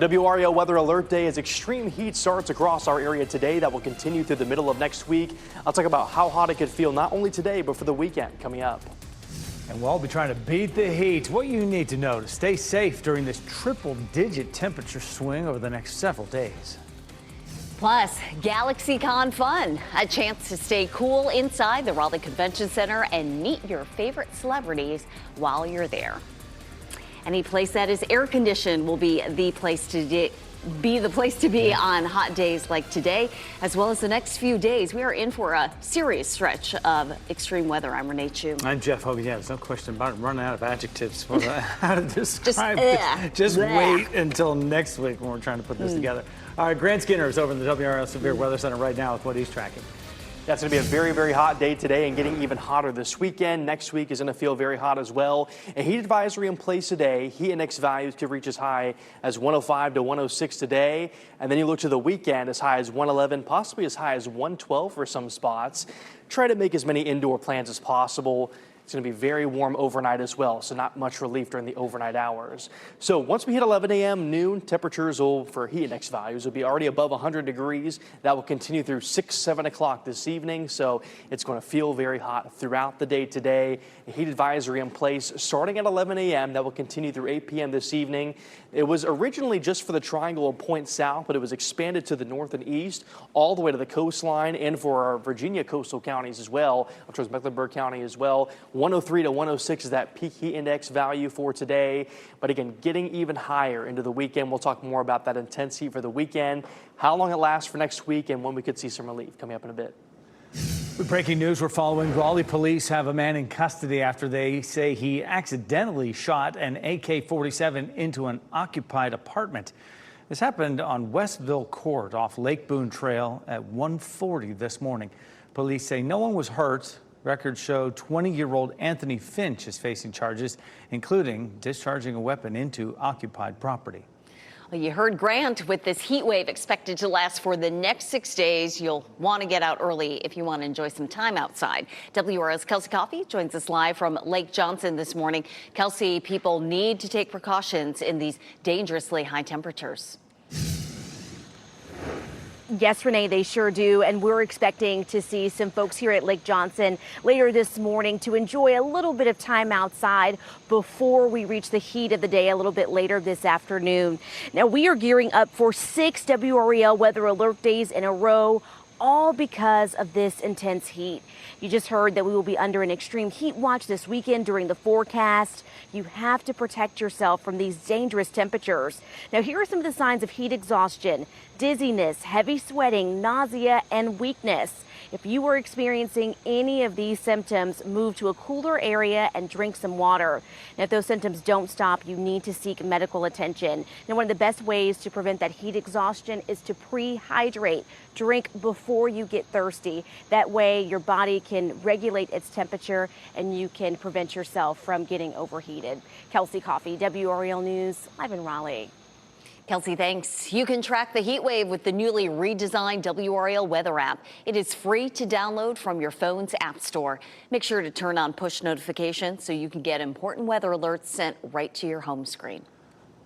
WRAL weather alert day as extreme heat starts across our area today. That will continue through the middle of next week. I'll talk about how hot it could feel not only today, but for the weekend coming up. And we'll all be trying to beat the heat. What you need to know to stay safe during this triple-digit temperature swing over the next several days. Plus, GalaxyCon fun. A chance to stay cool inside the Raleigh Convention Center and meet your favorite celebrities while you're there. Any place that is air conditioned will be the place to be on hot days like today, as well as the next few days. We are in for a serious stretch of extreme weather. I'm Renee Chu. I'm Jeff Hogan. Yeah, there's no question about it. I'm running out of adjectives for how to describe this. Just wait until next week when we're trying to put this together. All right, Grant Skinner is over in the WRAL Severe Weather Center right now with what he's tracking. That's going to be a very, very hot day today and getting even hotter this weekend. Next week is going to feel very hot as well. A heat advisory in place today. Heat index values could reach as high as 105 to 106 today. And then you look to the weekend as high as 111, possibly as high as 112 for some spots. Try to make as many indoor plans as possible. It's going to be very warm overnight as well, so not much relief during the overnight hours. So once we hit 11 a.m. noon, temperatures for heat index values will be already above 100 degrees. That will continue through 6, 7 o'clock this evening, so it's going to feel very hot throughout the day today. A heat advisory in place starting at 11 a.m. that will continue through 8 p.m. this evening. It was originally just for the triangle of points south, but it was expanded to the north and east, all the way to the coastline and for our Virginia coastal counties as well, up towards Mecklenburg County as well. 103 to 106 is that peak heat index value for today. But again, getting even higher into the weekend. We'll talk more about that intense heat for the weekend, how long it lasts for next week, and when we could see some relief coming up in a bit. With breaking news we're following, Raleigh police have a man in custody after they say he accidentally shot an AK-47 into an occupied apartment. This happened on Westville Court off Lake Boone Trail at 1:40 this morning. Police say no one was hurt. Records show 20-year-old Anthony Finch is facing charges, including discharging a weapon into occupied property. Well, you heard Grant. With this heat wave expected to last for the next 6 days, you'll want to get out early if you want to enjoy some time outside. WRAL's Kelsey Coffey joins us live from Lake Johnson this morning. Kelsey, people need to take precautions in these dangerously high temperatures. Yes, Renee, they sure do. And we're expecting to see some folks here at Lake Johnson later this morning to enjoy a little bit of time outside before we reach the heat of the day a little bit later this afternoon. Now, we are gearing up for 6 WRAL weather alert days in a row, all because of this intense heat. You just heard that we will be under an extreme heat watch this weekend during the forecast. You have to protect yourself from these dangerous temperatures. Now, here are some of the signs of heat exhaustion: dizziness, heavy sweating, nausea, and weakness. If you are experiencing any of these symptoms, move to a cooler area and drink some water. Now, if those symptoms don't stop, you need to seek medical attention. Now, one of the best ways to prevent that heat exhaustion is to pre-hydrate. Drink before you get thirsty. That way your body can regulate its temperature and you can prevent yourself from getting overheated. Kelsey Coffey, WRAL News, live in Raleigh. Kelsey, thanks. You can track the heat wave with the newly redesigned WRAL weather app. It is free to download from your phone's app store. Make sure to turn on push notifications so you can get important weather alerts sent right to your home screen.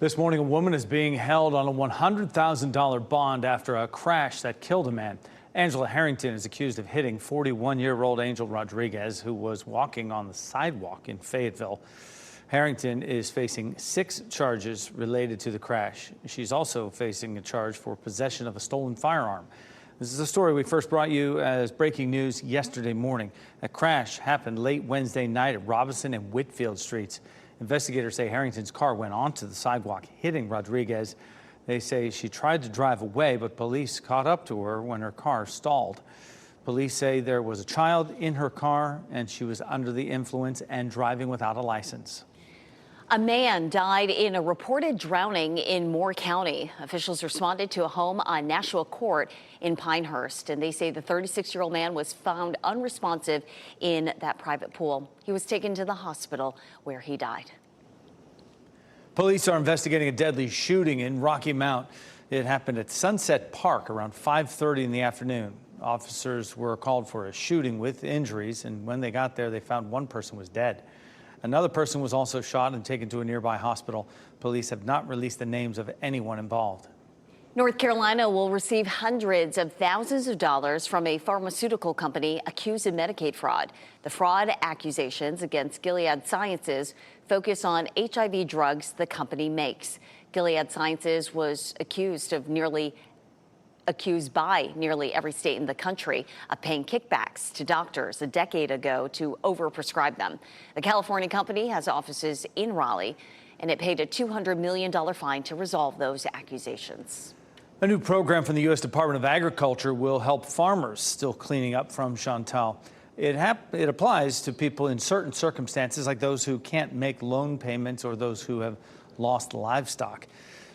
This morning, a woman is being held on a $100,000 bond after a crash that killed a man. Angela Harrington is accused of hitting 41-year-old Angel Rodriguez, who was walking on the sidewalk in Fayetteville. Harrington is facing 6 charges related to the crash. She's also facing a charge for possession of a stolen firearm. This is a story we first brought you as breaking news yesterday morning. A crash happened late Wednesday night at Robinson and Whitfield Streets. Investigators say Harrington's car went onto the sidewalk, hitting Rodriguez. They say she tried to drive away, but police caught up to her when her car stalled. Police say there was a child in her car and she was under the influence and driving without a license. A man died in a reported drowning in Moore County. Officials responded to a home on Nashua Court in Pinehurst, and they say the 36-year-old man was found unresponsive in that private pool. He was taken to the hospital where he died. Police are investigating a deadly shooting in Rocky Mount. It happened at Sunset Park around 5:30 in the afternoon. Officers were called for a shooting with injuries, and when they got there, they found one person was dead. Another person was also shot and taken to a nearby hospital. Police have not released the names of anyone involved. North Carolina will receive hundreds of thousands of dollars from a pharmaceutical company accused of Medicaid fraud. The fraud accusations against Gilead Sciences focus on HIV drugs the company makes. Gilead Sciences was accused by nearly every state in the country of paying kickbacks to doctors a decade ago to overprescribe them. The California company has offices in Raleigh, and it paid a $200 million fine to resolve those accusations. A new program from the U.S. Department of Agriculture will help farmers still cleaning up from Chantal. It applies to people in certain circumstances, like those who can't make loan payments or those who have lost livestock.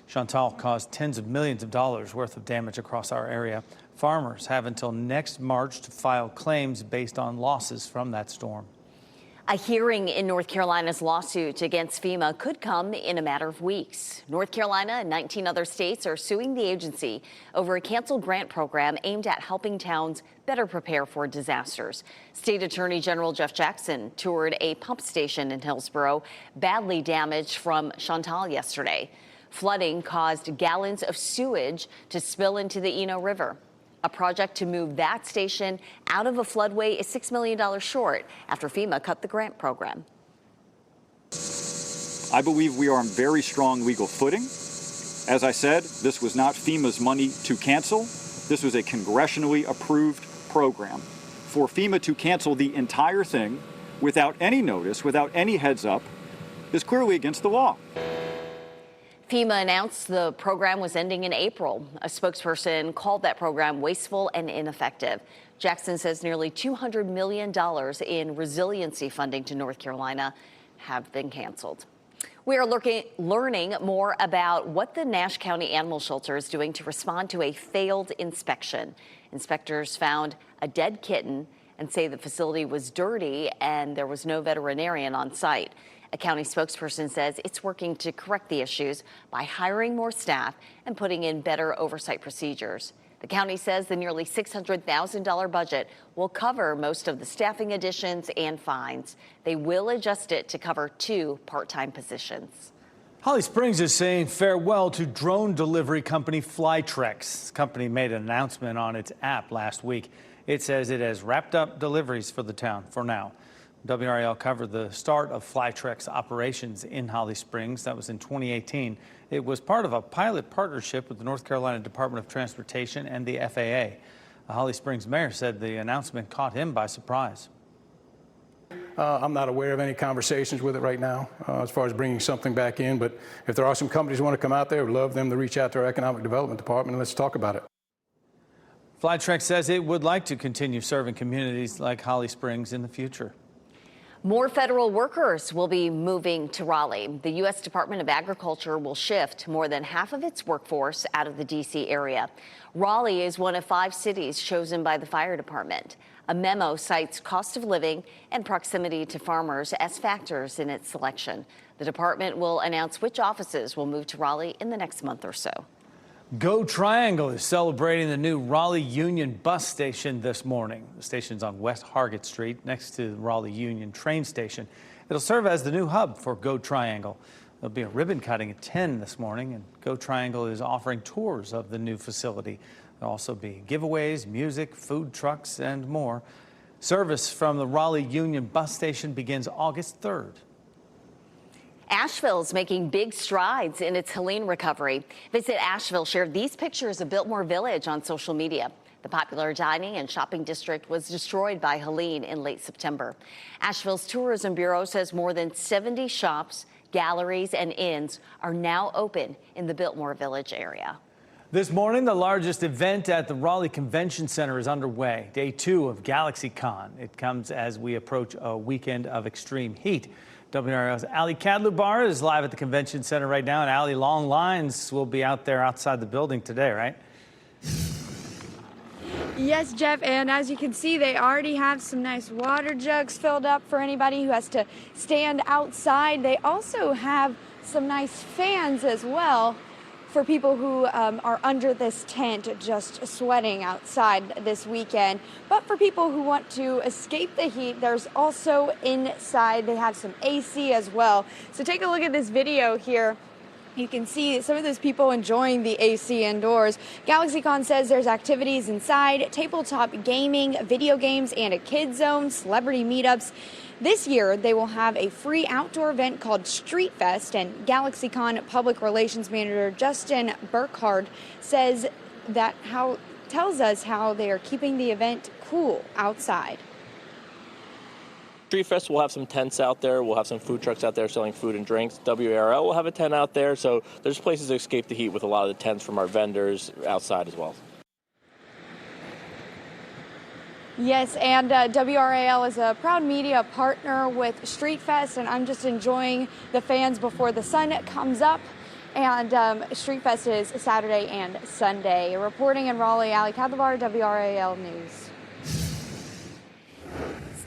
Chantal caused tens of millions of dollars worth of damage across our area. Farmers have until next March to file claims based on losses from that storm. A hearing in North Carolina's lawsuit against FEMA could come in a matter of weeks. North Carolina and 19 other states are suing the agency over a canceled grant program aimed at helping towns better prepare for disasters. State Attorney General Jeff Jackson toured a pump station in Hillsborough, badly damaged from Chantal yesterday. Flooding caused gallons of sewage to spill into the Eno River. A project to move that station out of a floodway is $6 million short after FEMA cut the grant program. I believe we are on very strong legal footing. As I said, this was not FEMA's money to cancel. This was a congressionally approved program. For FEMA to cancel the entire thing without any notice, without any heads up, is clearly against the law. FEMA announced the program was ending in April. A spokesperson called that program wasteful and ineffective. Jackson says nearly $200 million in resiliency funding to North Carolina have been canceled. We are learning more about what the Nash County Animal Shelter is doing to respond to a failed inspection. Inspectors found a dead kitten and say the facility was dirty and there was no veterinarian on site. A county spokesperson says it's working to correct the issues by hiring more staff and putting in better oversight procedures. The county says the nearly $600,000 budget will cover most of the staffing additions and fines. They will adjust it to cover 2 part-time positions. Holly Springs is saying farewell to drone delivery company Flytrex. The company made an announcement on its app last week. It says it has wrapped up deliveries for the town for now. WRAL covered the start of Flytrex operations in Holly Springs. That was in 2018. It was part of a pilot partnership with the North Carolina Department of Transportation and the FAA. The Holly Springs mayor said the announcement caught him by surprise. I'm not aware of any conversations with it right now as far as bringing something back in, but if there are some companies who want to come out there, we'd love them to reach out to our economic development department and let's talk about it. Flytrex says it would like to continue serving communities like Holly Springs in the future. More federal workers will be moving to Raleigh. The U.S. Department of Agriculture will shift more than half of its workforce out of the D.C. area. Raleigh is one of 5 cities chosen by the fire department. A memo cites cost of living and proximity to farmers as factors in its selection. The department will announce which offices will move to Raleigh in the next month or so. Go Triangle is celebrating the new Raleigh Union bus station this morning. The station's on West Hargett Street next to the Raleigh Union train station. It'll serve as the new hub for Go Triangle. There'll be a ribbon cutting at 10 this morning, and Go Triangle is offering tours of the new facility. There'll also be giveaways, music, food trucks, and more. Service from the Raleigh Union bus station begins August 3rd. Asheville's making big strides in its Helene recovery. Visit Asheville shared these pictures of Biltmore Village on social media. The popular dining and shopping district was destroyed by Helene in late September. Asheville's Tourism Bureau says more than 70 shops, galleries, and inns are now open in the Biltmore Village area. This morning, the largest event at the Raleigh Convention Center is underway. Day 2 of GalaxyCon. It comes as we approach a weekend of extreme heat. WRAL's Ali Kadlubar is live at the convention center right now. And Ali, long lines will be out there outside the building today, right? Yes, Jeff, and as you can see, they already have some nice water jugs filled up for anybody who has to stand outside. They also have some nice fans as well for people who are under this tent just sweating outside this weekend. But for people who want to escape the heat, there's also inside, they have some AC as well. So take a look at this video here. You can see some of those people enjoying the AC indoors. GalaxyCon says there's activities inside, tabletop gaming, video games, and a kids zone, celebrity meetups. This year, they will have a free outdoor event called Street Fest, and GalaxyCon Public Relations Manager Justin Burkhardt says that tells us how they are keeping the event cool outside. Street Fest will have some tents out there. We'll have some food trucks out there selling food and drinks. WRAL will have a tent out there. So there's places to escape the heat with a lot of the tents from our vendors outside as well. Yes, and WRAL is a proud media partner with Street Fest, and I'm just enjoying the fans before the sun comes up. And Street Fest is Saturday and Sunday. Reporting in Raleigh, Ali Kadlavar, WRAL News.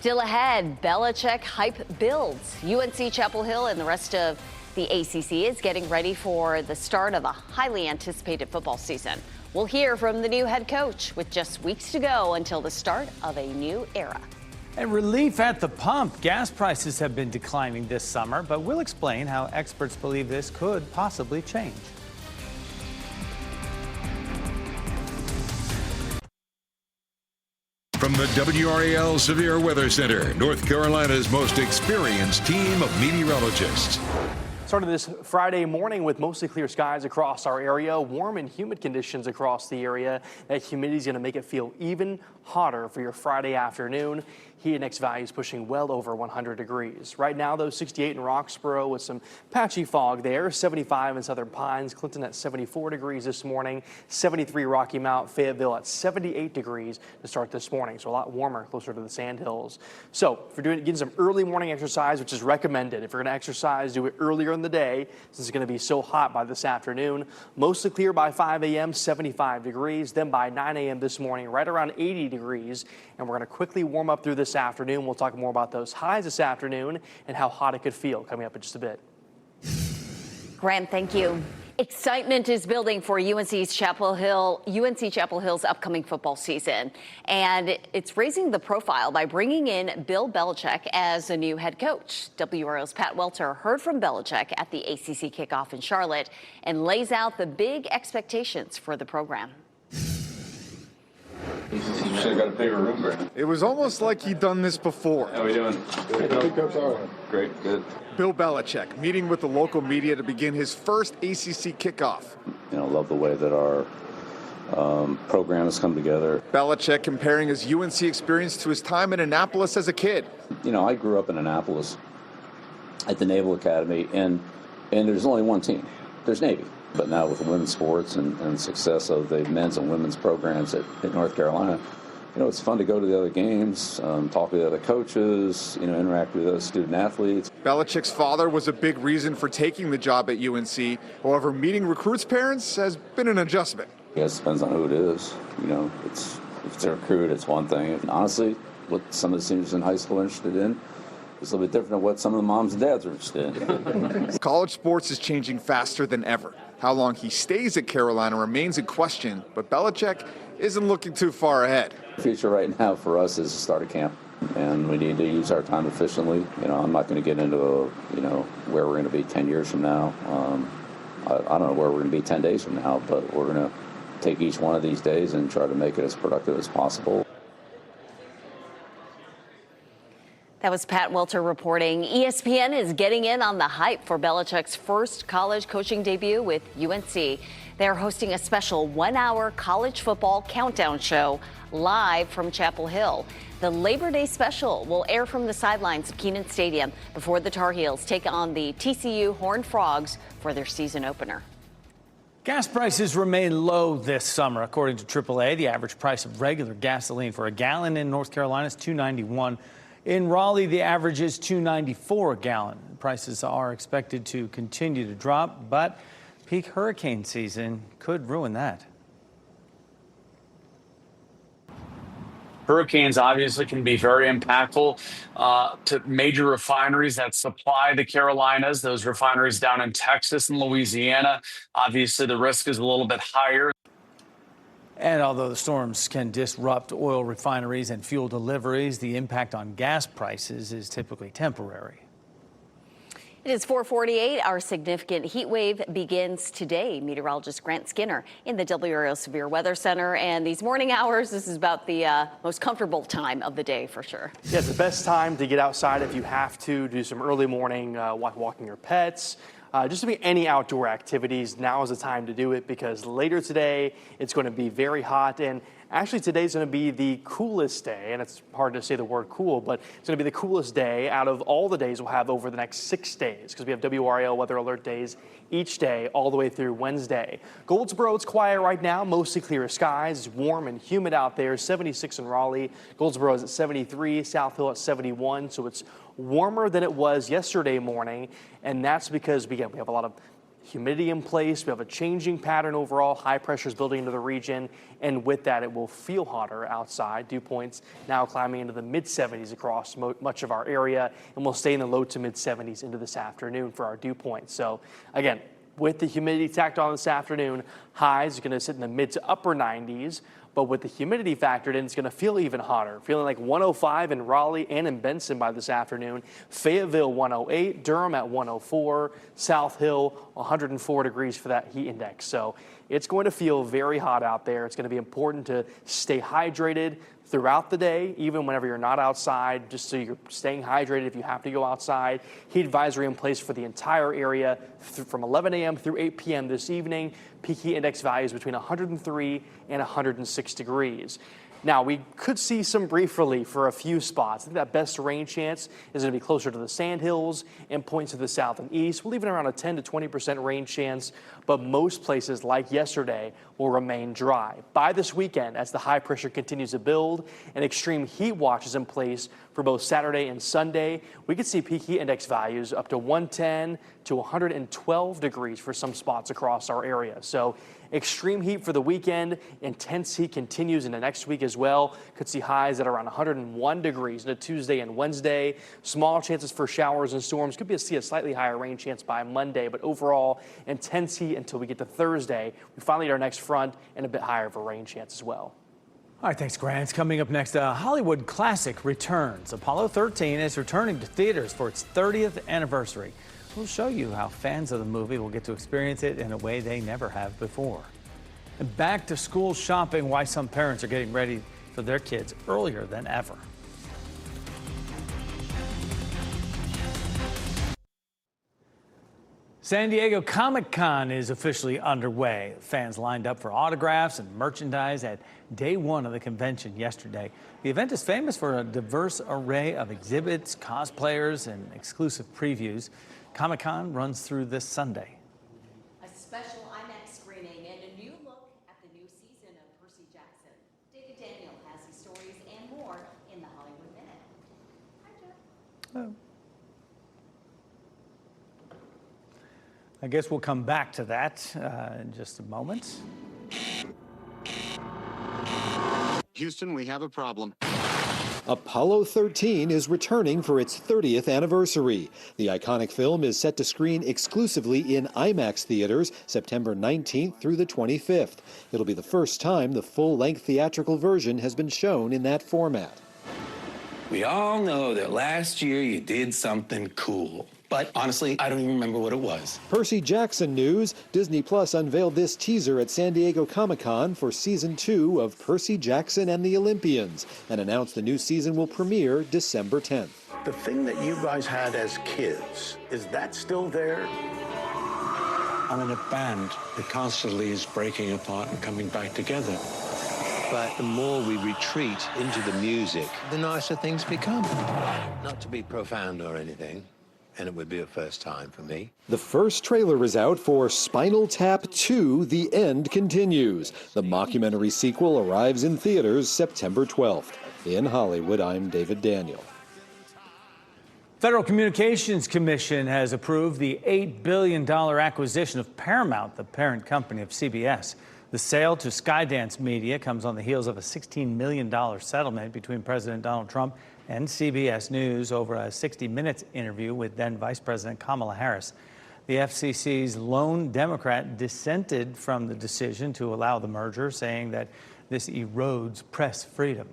Still ahead, Belichick hype builds. UNC Chapel Hill and the rest of the ACC is getting ready for the start of a highly anticipated football season. We'll hear from the new head coach with just weeks to go until the start of a new era. And relief at the pump. Gas prices have been declining this summer, but we'll explain how experts believe this could possibly change. From the WRAL Severe Weather Center, North Carolina's most experienced team of meteorologists. Started this Friday morning with mostly clear skies across our area, warm and humid conditions across the area. That humidity is going to make it feel even hotter for your Friday afternoon. Heat index values pushing well over 100 degrees. Right now, though, 68 in Roxborough with some patchy fog there. 75 in Southern Pines. Clinton at 74 degrees this morning. 73 Rocky Mount. Fayetteville at 78 degrees to start this morning. So a lot warmer closer to the Sandhills. So if you're getting some early morning exercise, which is recommended, if you're going to exercise, do it earlier in the day since it's going to be so hot by this afternoon. Mostly clear by 5 a.m., 75 degrees. Then by 9 a.m. this morning, right around 80 degrees. And we're going to quickly warm up through this afternoon. We'll talk more about those highs this afternoon and how hot it could feel coming up in just a bit. Grant, thank you. Excitement is building for UNC Chapel Hill's upcoming football season, and it's raising the profile by bringing in Bill Belichick as a new head coach. WRAL's Pat Welter heard from Belichick at the ACC kickoff in Charlotte and lays out the big expectations for the program. You should have got a bigger room, Brandon. It was almost like he'd done this before. How are we doing? Great, good. Bill Belichick meeting with the local media to begin his first ACC kickoff. Love the way that our program has come together. Belichick comparing his UNC experience to his time in Annapolis as a kid. I grew up in Annapolis at the Naval Academy, and there's only one team. There's Navy. But now with women's sports and success of the men's and women's programs at North Carolina, it's fun to go to the other games, talk to the other coaches, interact with other student athletes. Belichick's father was a big reason for taking the job at UNC. However, meeting recruits' parents has been an adjustment. I guess it depends on who it is. If it's a recruit, it's one thing. And honestly, what some of the seniors in high school are interested in, it's a little bit different than what some of the moms and dads are interested in. College sports is changing faster than ever. How long he stays at Carolina remains a question, but Belichick isn't looking too far ahead. The future right now for us is to start a camp, and we need to use our time efficiently. I'm not going to get into where we're going to be 10 years from now. I don't know where we're going to be 10 days from now, but we're going to take each one of these days and try to make it as productive as possible. That was Pat Welter reporting. ESPN is getting in on the hype for Belichick's first college coaching debut with UNC. They're hosting a special 1-hour college football countdown show live from Chapel Hill. The Labor Day special will air from the sidelines of Kenan Stadium before the Tar Heels take on the TCU Horned Frogs for their season opener. Gas prices remain low this summer. According to AAA, the average price of regular gasoline for a gallon in North Carolina is $2.91. In Raleigh, the average is $2.94 a gallon. Prices are expected to continue to drop, but peak hurricane season could ruin that. Hurricanes obviously can be very impactful to major refineries that supply the Carolinas, those refineries down in Texas and Louisiana. Obviously, the risk is a little bit higher. And although the storms can disrupt oil refineries and fuel deliveries, the impact on gas prices is typically temporary. It is 4:48. Our significant heat wave begins today. Meteorologist Grant Skinner in the WRAL Severe Weather Center. And these morning hours, this is about the most comfortable time of the day for sure. Yeah, it's the best time to get outside if you have to do some early morning walking your pets. Just to be any outdoor activities, now is the time to do it because later today it's going to be very hot, and actually today's going to be the coolest day, and it's hard to say the word cool, but it's going to be the coolest day out of all the days we'll have over the next 6 days because we have WRAL weather alert days each day all the way through Wednesday. Goldsboro, it's quiet right now, mostly clear skies. It's warm and humid out there, 76 in Raleigh. Goldsboro is at 73, South Hill at 71, so it's warmer than it was yesterday morning, and that's because we have a lot of humidity in place. We have a changing pattern overall. High pressure is building into the region, and with that, it will feel hotter outside. Dew points now climbing into the mid-70s across much of our area, and we'll stay in the low to mid-70s into this afternoon for our dew points. So again, with the humidity tacked on this afternoon, highs are going to sit in the mid to upper 90s. But with the humidity factored in, it's going to feel even hotter, feeling like 105 in Raleigh and in Benson by this afternoon. Fayetteville 108, Durham at 104, South Hill 104 degrees for that heat index. So it's going to feel very hot out there. It's going to be important to stay hydrated throughout the day, even whenever you're not outside, just so you're staying hydrated if you have to go outside. Heat advisory in place for the entire area from 11 a.m. through 8 p.m. this evening. Peak heat index values between 103 and 106 degrees. Now, we could see some brief relief for a few spots. I think that best rain chance is going to be closer to the Sandhills and points to the south and east. We'll leave it around a 10 to 20% rain chance, but most places, like yesterday, will remain dry. By this weekend, as the high pressure continues to build and extreme heat watch is in place for both Saturday and Sunday, we could see peak heat index values up to 110 to 112 degrees for some spots across our area. So extreme heat for the weekend. Intense heat continues into next week as well. Could see highs at around 101 degrees into Tuesday and Wednesday. Small chances for showers and storms. Could see a slightly higher rain chance by Monday, but overall intense heat until we get to Thursday. We finally get our next front and a bit higher of a rain chance as well. All right, thanks, Grant. Coming up next, a Hollywood classic returns. Apollo 13 is returning to theaters for its 30th anniversary. We'll show you how fans of the movie will get to experience it in a way they never have before. And back to school shopping, why some parents are getting ready for their kids earlier than ever. San Diego Comic-Con is officially underway. Fans lined up for autographs and merchandise at day one of the convention yesterday. The event is famous for a diverse array of exhibits, cosplayers, and exclusive previews. Comic-Con runs through this Sunday. A special IMAX screening and a new look at the new season of Percy Jackson. David Daniel has these stories and more in the Hollywood Minute. Hi, Jeff. Oh. I guess we'll come back to that in just a moment. Houston, we have a problem. Apollo 13 is returning for its 30th anniversary. The iconic film is set to screen exclusively in IMAX theaters September 19th through the 25th. It'll be the first time the full-length theatrical version has been shown in that format. We all know that last year you did something cool. But honestly, I don't even remember what it was. Percy Jackson news. Disney Plus unveiled this teaser at San Diego Comic-Con for Season 2 of Percy Jackson and the Olympians and announced the new season will premiere December 10th. The thing that you guys had as kids, is that still there? I'm in a band that constantly is breaking apart and coming back together. But the more we retreat into the music, the nicer things become. Not to be profound or anything, and it would be a first time for me. The first trailer is out for Spinal Tap 2, The End Continues. The mockumentary sequel arrives in theaters September 12th. In Hollywood, I'm David Daniel. Federal Communications Commission has approved the $8 billion acquisition of Paramount, the parent company of CBS. The sale to Skydance Media comes on the heels of a $16 million settlement between President Donald Trump and CBS News over a 60 Minutes interview with then Vice President Kamala Harris. The FCC's lone Democrat dissented from the decision to allow the merger, saying that this erodes press freedom.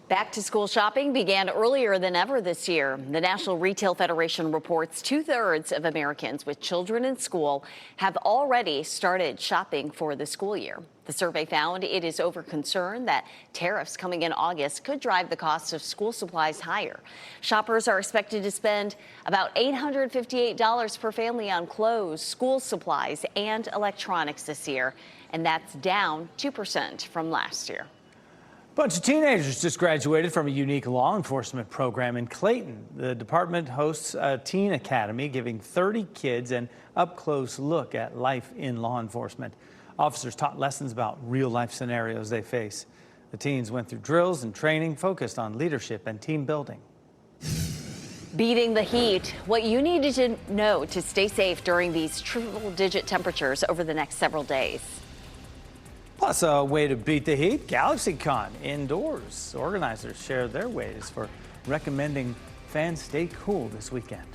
Back to school shopping began earlier than ever this year. The National Retail Federation reports 2/3 of Americans with children in school have already started shopping for the school year. The survey found it is over concern that tariffs coming in August could drive the cost of school supplies higher. Shoppers are expected to spend about $858 per family on clothes, school supplies, and electronics this year, and that's down 2% from last year. A bunch of teenagers just graduated from a unique law enforcement program in Clayton. The department hosts a teen academy, giving 30 kids an up-close look at life in law enforcement. Officers taught lessons about real-life scenarios they face. The teens went through drills and training focused on leadership and team building. Beating the heat, what you need to know to stay safe during these triple-digit temperatures over the next several days. Plus, a way to beat the heat, GalaxyCon indoors. Organizers share their ways for recommending fans stay cool this weekend.